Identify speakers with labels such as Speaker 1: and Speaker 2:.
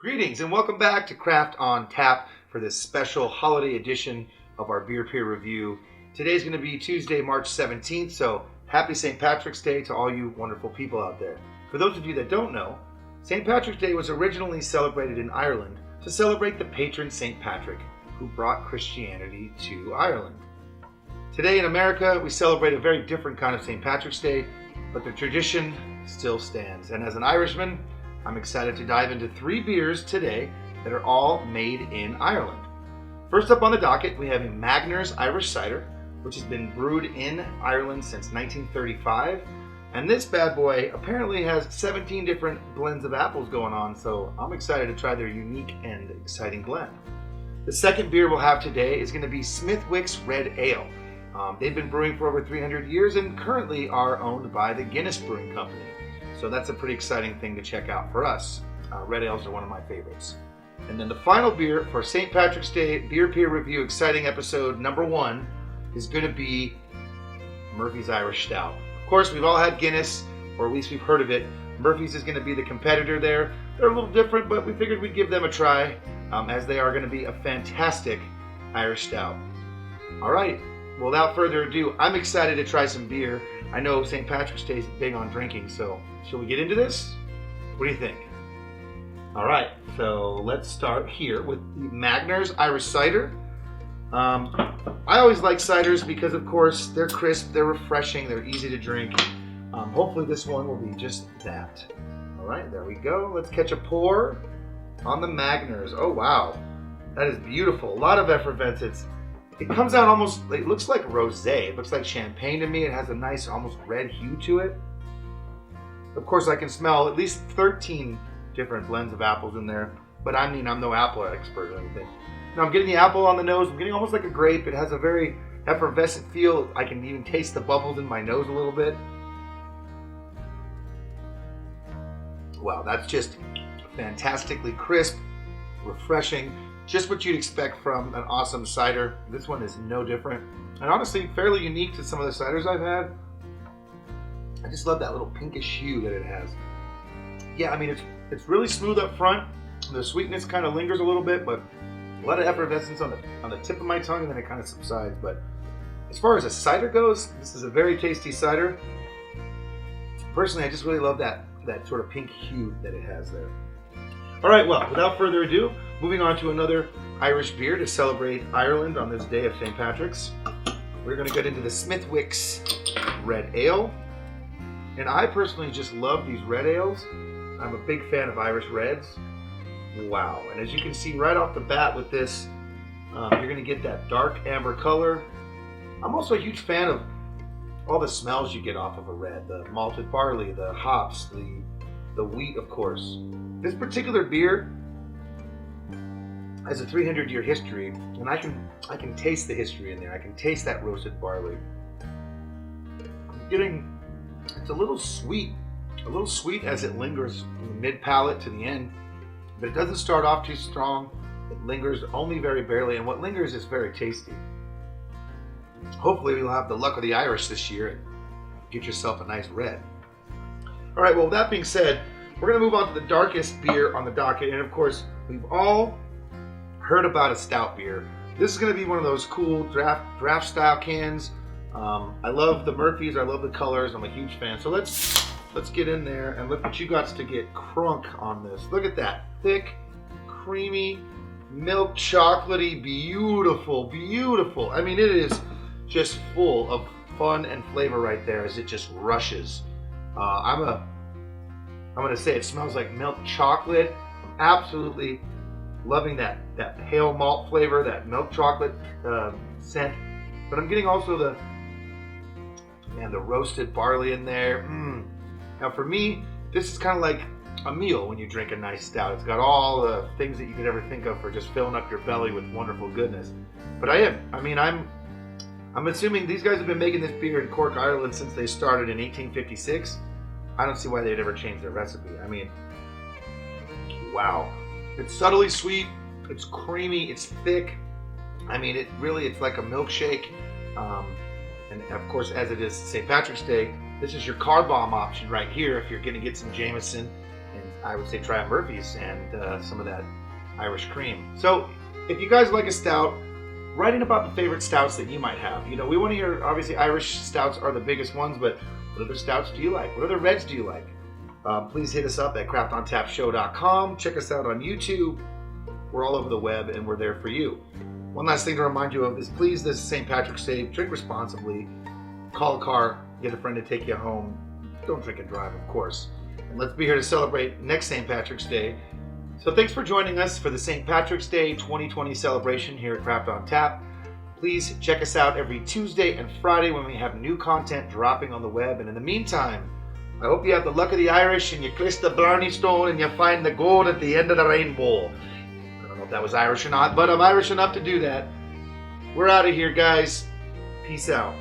Speaker 1: Greetings and welcome back to Craft on Tap for this special holiday edition of our beer peer review. Today's going to be Tuesday, March 17th, so happy St. Patrick's Day to all you wonderful people out there. For those of you that don't know, St. Patrick's Day was originally celebrated in Ireland to celebrate the patron St. Patrick, who brought Christianity to Ireland. Today in America, we celebrate a very different kind of St. Patrick's Day, but the tradition still stands. And as an Irishman, I'm excited to dive into 3 beers today that are all made in Ireland. First up on the docket, we have a Magners Irish Cider, which has been brewed in Ireland since 1935. And this bad boy apparently has 17 different blends of apples going on, so I'm excited to try their unique and exciting blend. The second beer we'll have today is going to be Smithwick's Red Ale. They've been brewing for over 300 years and currently are owned by the Guinness Brewing Company. So that's a pretty exciting thing to check out for us. Red ales are one of my favorites. And then the final beer for St. Patrick's Day Beer Peer Review exciting episode number 1 is going to be Murphy's Irish Stout. Of course, we've all had Guinness, or at least we've heard of it. Murphy's is going to be the competitor there. They're a little different, but we figured we'd give them a try, as they are going to be a fantastic Irish Stout. All right, well, without further ado, I'm excited to try some beer. I know St. Patrick's Day is big on drinking, so shall we get into this? What do you think? All right, so let's start here with the Magners Irish Cider. I always like ciders because, of course, they're crisp, they're refreshing, they're easy to drink. Hopefully this one will be just that. All right, there we go. Let's catch a pour on the Magners. Oh, wow. That is beautiful. A lot of effervescence. It comes out almost, it looks like rosé. It looks like champagne to me. It has a nice, almost red hue to it. Of course, I can smell at least 13 different blends of apples in there. But I mean, I'm no apple expert or anything. Now I'm getting the apple on the nose. I'm getting almost like a grape. It has a very effervescent feel. I can even taste the bubbles in my nose a little bit. Wow, that's just fantastically crisp, refreshing. Just what you'd expect from an awesome cider. This one is no different. And honestly, fairly unique to some of the ciders I've had. I just love that little pinkish hue that it has. Yeah, I mean, it's really smooth up front. The sweetness kind of lingers a little bit, but a lot of effervescence on the tip of my tongue, and then it kind of subsides. But as far as a cider goes, this is a very tasty cider. Personally, I just really love that sort of pink hue that it has there. All right, well, without further ado, moving on to another Irish beer to celebrate Ireland on this day of St. Patrick's. We're going to get into the Smithwick's Red Ale. And I personally just love these red ales. I'm a big fan of Irish Reds. Wow. And as you can see right off the bat with this, you're going to get that dark amber color. I'm also a huge fan of all the smells you get off of a red. The malted barley, the hops, the wheat, of course. This particular beer has a 300-year history, and I can taste the history in there. I can taste that roasted barley. It's a little sweet as it lingers from the mid palate to the end, but it doesn't start off too strong. It lingers only very barely, and what lingers is very tasty. Hopefully we'll have the luck of the Irish this year and get yourself a nice red. All right, well, with that being said, we're going to move on to the darkest beer on the docket, and of course, we've all heard about a stout beer. This is going to be one of those cool draft style cans. I love the Murphys. I love the colors. I'm a huge fan. So let's get in there and look what you got to get crunk on this. Look at that thick, creamy, milk chocolatey, beautiful. I mean, it is just full of fun and flavor right there as it just rushes. I'm going to say it smells like milk chocolate. I'm absolutely loving that pale malt flavor, that milk chocolate scent. But I'm getting also the roasted barley in there. Now for me, this is kind of like a meal when you drink a nice stout. It's got all the things that you could ever think of for just filling up your belly with wonderful goodness. But I'm assuming these guys have been making this beer in Cork, Ireland since they started in 1856. I don't see why they'd ever change their recipe. I mean, wow. It's subtly sweet, it's creamy, it's thick. I mean, it's like a milkshake. And of course, as it is St. Patrick's Day, this is your car bomb option right here if you're going to get some Jameson I would say try Murphy's and some of that Irish cream. So if you guys like a stout, write in about the favorite stouts that you might have. You know, we want to hear, obviously Irish stouts are the biggest ones, but what other stouts do you like? What other reds do you like? Please hit us up at craftontapshow.com. Check us out on YouTube. We're all over the web and we're there for you. One last thing to remind you of is please, this is St. Patrick's Day, drink responsibly. Call a car, get a friend to take you home. Don't drink and drive, of course. And let's be here to celebrate next St. Patrick's Day. So thanks for joining us for the St. Patrick's Day 2020 celebration here at Craft on Tap. Please check us out every Tuesday and Friday when we have new content dropping on the web. And in the meantime, I hope you have the luck of the Irish and you kiss the Blarney Stone and you find the gold at the end of the rainbow. I don't know if that was Irish or not, but I'm Irish enough to do that. We're out of here, guys. Peace out.